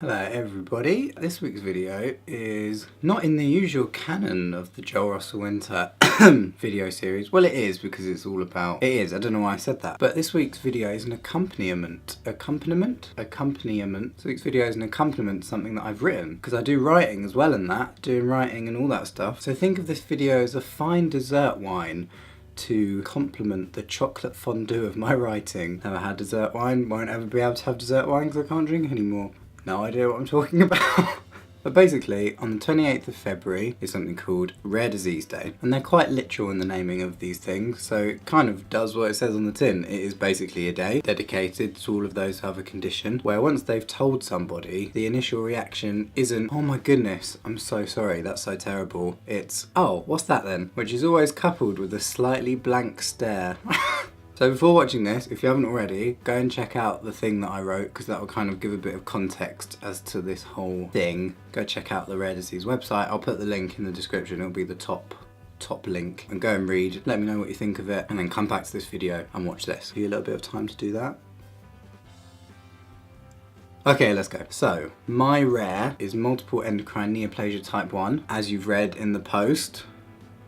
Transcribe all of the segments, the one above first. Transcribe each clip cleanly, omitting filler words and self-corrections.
Hello everybody, this week's video is not in the usual canon of the Joel Russell Winter video series. Well, it is, because it's all about, it is, I don't know why I said that. But this week's video is an accompaniment. This week's video is an accompaniment to something that I've written, because I do writing as well in that, doing writing and all that stuff. So think of this video as a fine dessert wine to complement the chocolate fondue of my writing. Never had dessert wine, won't ever be able to have dessert wine because I can't drink anymore. No idea what I'm talking about. But basically, on the 28th of February is something called Rare Disease Day. And they're quite literal in the naming of these things, so it kind of does what it says on the tin. It is basically a day dedicated to all of those who have a condition, where once they've told somebody, the initial reaction isn't, oh my goodness, I'm so sorry, that's so terrible. It's, oh, what's that then? Which is always coupled with a slightly blank stare. So before watching this, if you haven't already, go and check out the thing that I wrote, because that will kind of give a bit of context as to this whole thing. Go check out the Rare Disease website. I'll put the link in the description. It'll be the top link. And go and read, let me know what you think of it, and then come back to this video and watch this. Give you a little bit of time to do that. Okay, let's go. So, my rare is multiple endocrine neoplasia type 1, as you've read in the post,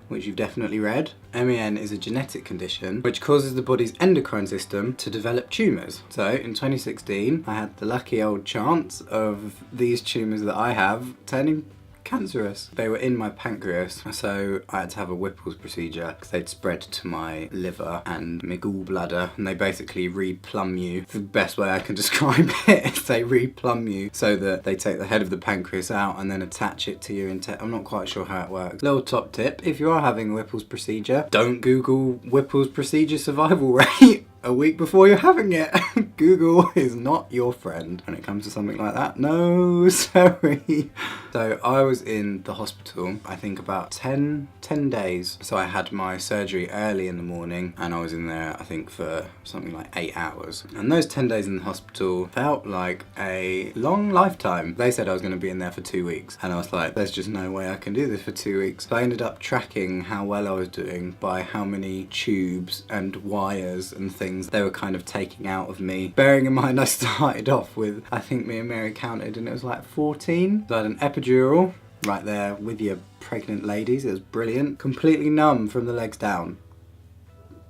which you've definitely read. MEN is a genetic condition which causes the body's endocrine system to develop tumours. So in 2016, I had the lucky old chance of these tumours that I have turning cancerous. They were in my pancreas, so I had to have a Whipple's procedure because they'd spread to my liver and my gallbladder, and they basically replumb you. The best way I can describe it is they replumb you so that they take the head of the pancreas out and then attach it to your intestine. I'm not quite sure how it works. Little top tip, if you are having a Whipple's procedure, don't Google Whipple's procedure survival rate a week before you're having it. Google is not your friend when it comes to something like that. No, sorry. So I was in the hospital, I think about 10 days. So I had my surgery early in the morning, and I was in there, I think, for something like 8 hours. And those 10 days in the hospital felt like a long lifetime. They said I was going to be in there for 2 weeks, and I was like, there's just no way I can do this for 2 weeks. So I ended up tracking how well I was doing by how many tubes and wires and things they were kind of taking out of me. Bearing in mind I started off with, I think me and Mary counted, and it was like 14. So I had an epidural right there with your pregnant ladies. It was brilliant. Completely numb from the legs down.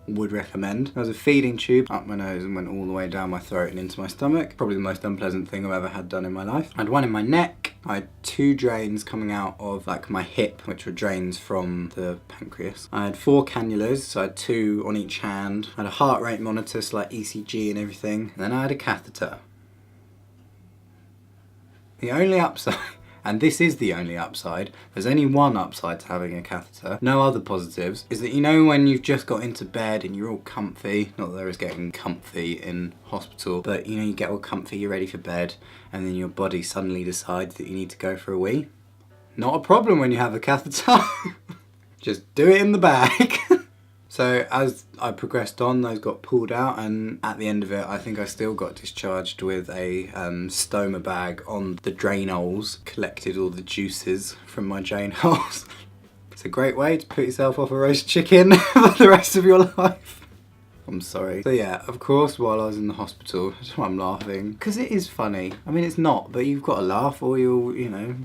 Would recommend. There was a feeding tube up my nose and went all the way down my throat and into my stomach. Probably the most unpleasant thing I've ever had done in my life. I had one in my neck. I had 2 drains coming out of like my hip, which were drains from the pancreas. I had 4 cannulas, so I had 2 on each hand. I had a heart rate monitor, so like ECG and everything. And then I had a catheter. The only upside, and this is the only upside, there's only one upside to having a catheter, no other positives, is that, you know, when you've just got into bed and you're all comfy, not that there is getting comfy in hospital, but you know, you get all comfy, you're ready for bed, and then your body suddenly decides that you need to go for a wee. Not a problem when you have a catheter. Just do it in the bag. So as I progressed on, those got pulled out, and at the end of it, I think I still got discharged with a stoma bag on the drain holes, collected all the juices from my drain holes. It's a great way to put yourself off a roast chicken for the rest of your life. I'm sorry. So yeah, of course, while I was in the hospital, that's why I'm laughing, because it is funny. I mean, it's not, but you've got to laugh or you'll, you know,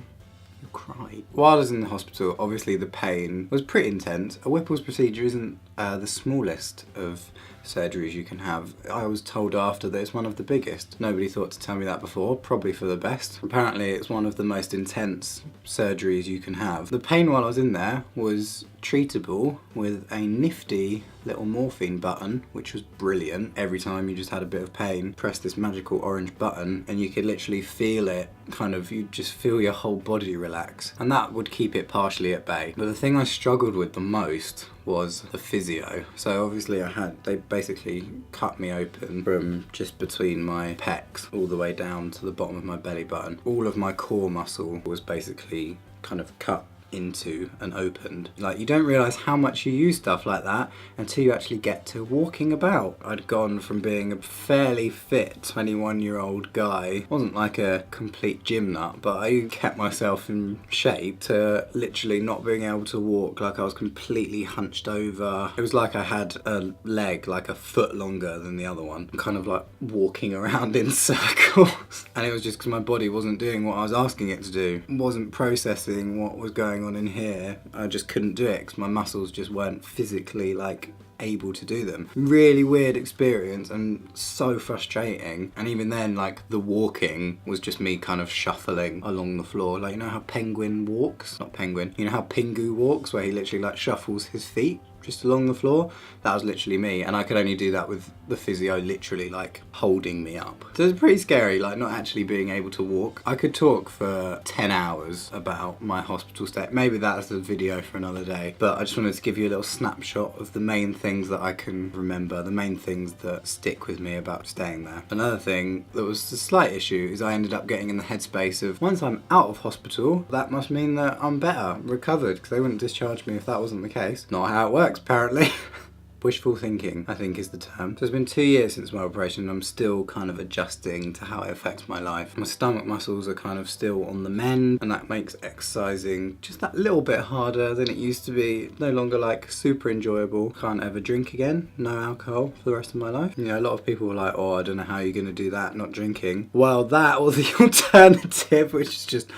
cry. While I was in the hospital, obviously the pain was pretty intense. A Whipple's procedure isn't the smallest of surgeries you can have. I was told after that it's one of the biggest. Nobody thought to tell me that before, probably for the best. Apparently it's one of the most intense surgeries you can have. The pain while I was in there was treatable with a nifty little morphine button, which was brilliant. Every time you just had a bit of pain, press this magical orange button and you could literally feel it, kind of, you just feel your whole body relax, and that would keep it partially at bay. But the thing I struggled with the most was the physio. So obviously they basically cut me open from just between my pecs all the way down to the bottom of my belly button. All of my core muscle was basically kind of cut into and opened. Like, you don't realise how much you use stuff like that until you actually get to walking about. I'd gone from being a fairly fit 21-year-old guy, wasn't like a complete gym nut, but I kept myself in shape, to literally not being able to walk, like I was completely hunched over. It was like I had a leg like a foot longer than the other one, kind of like walking around in circles. And it was just because my body wasn't doing what I was asking it to do, wasn't processing what was going on in here. I just couldn't do it because my muscles just weren't physically like able to do them. Really weird experience and so frustrating. And even then, like, the walking was just me kind of shuffling along the floor. Like, you know how Penguin walks? Not Penguin. You know how Pingu walks, where he literally like shuffles his feet just along the floor? That was literally me, and I could only do that with the physio literally like holding me up. So it's pretty scary, like not actually being able to walk. I could talk for 10 hours about my hospital stay. Maybe that's a video for another day, but I just wanted to give you a little snapshot of the main things that I can remember, the main things that stick with me about staying there. Another thing that was a slight issue is I ended up getting in the headspace of, once I'm out of hospital, that must mean that I'm better, recovered, because they wouldn't discharge me if that wasn't the case. Not how it works, apparently. Wishful thinking, I think, is the term. So it's been 2 years since my operation and I'm still kind of adjusting to how it affects my life. My stomach muscles are kind of still on the mend, and that makes exercising just that little bit harder than it used to be. No longer like super enjoyable. Can't ever drink again, no alcohol for the rest of my life. You know, a lot of people are like, oh, I don't know how you're going to do that, not drinking. Well, that or the alternative, which is just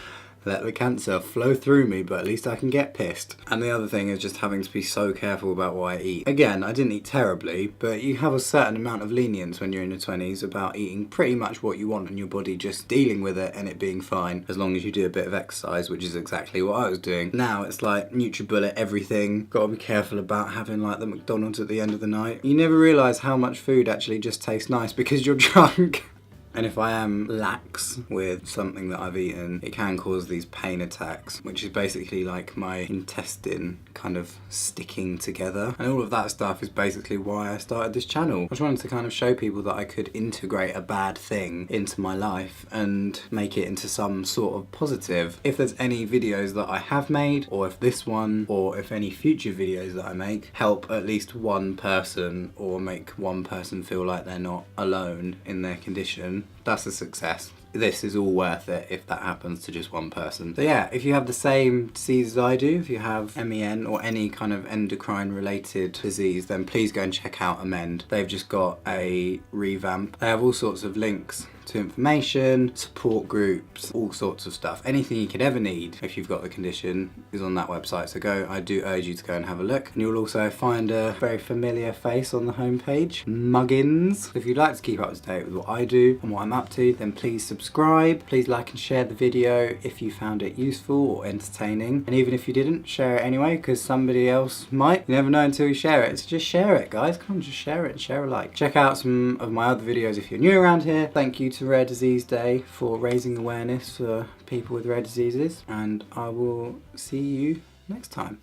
let the cancer flow through me, but at least I can get pissed. And the other thing is just having to be so careful about what I eat. Again, I didn't eat terribly, but you have a certain amount of lenience when you're in your 20s about eating pretty much what you want and your body just dealing with it and it being fine, as long as you do a bit of exercise, which is exactly what I was doing. Now it's like NutriBullet everything. Gotta be careful about having like the McDonald's at the end of the night. You never realise how much food actually just tastes nice because you're drunk. And if I am lax with something that I've eaten, it can cause these pain attacks, which is basically like my intestine kind of sticking together. And all of that stuff is basically why I started this channel. I just wanted to kind of show people that I could integrate a bad thing into my life and make it into some sort of positive. If there's any videos that I have made, or if this one, or if any future videos that I make help at least one person or make one person feel like they're not alone in their condition, that's a success. This is all worth it if that happens to just one person. So yeah, if you have the same disease as I do, if you have MEN or any kind of endocrine related disease, then please go and check out Amend. They've just got a revamp. They have all sorts of links to information, support groups, all sorts of stuff. Anything you could ever need if you've got the condition is on that website. So I do urge you to go and have a look. And you'll also find a very familiar face on the homepage, Muggins. If you'd like to keep up to date with what I do and what I'm up to, then please subscribe. Please like and share the video if you found it useful or entertaining. And even if you didn't, share it anyway, because somebody else might. You never know until you share it. So just share it, guys. Come on, just share it and share alike. Check out some of my other videos if you're new around here. Thank you to Rare Disease Day for raising awareness for people with rare diseases, and I will see you next time.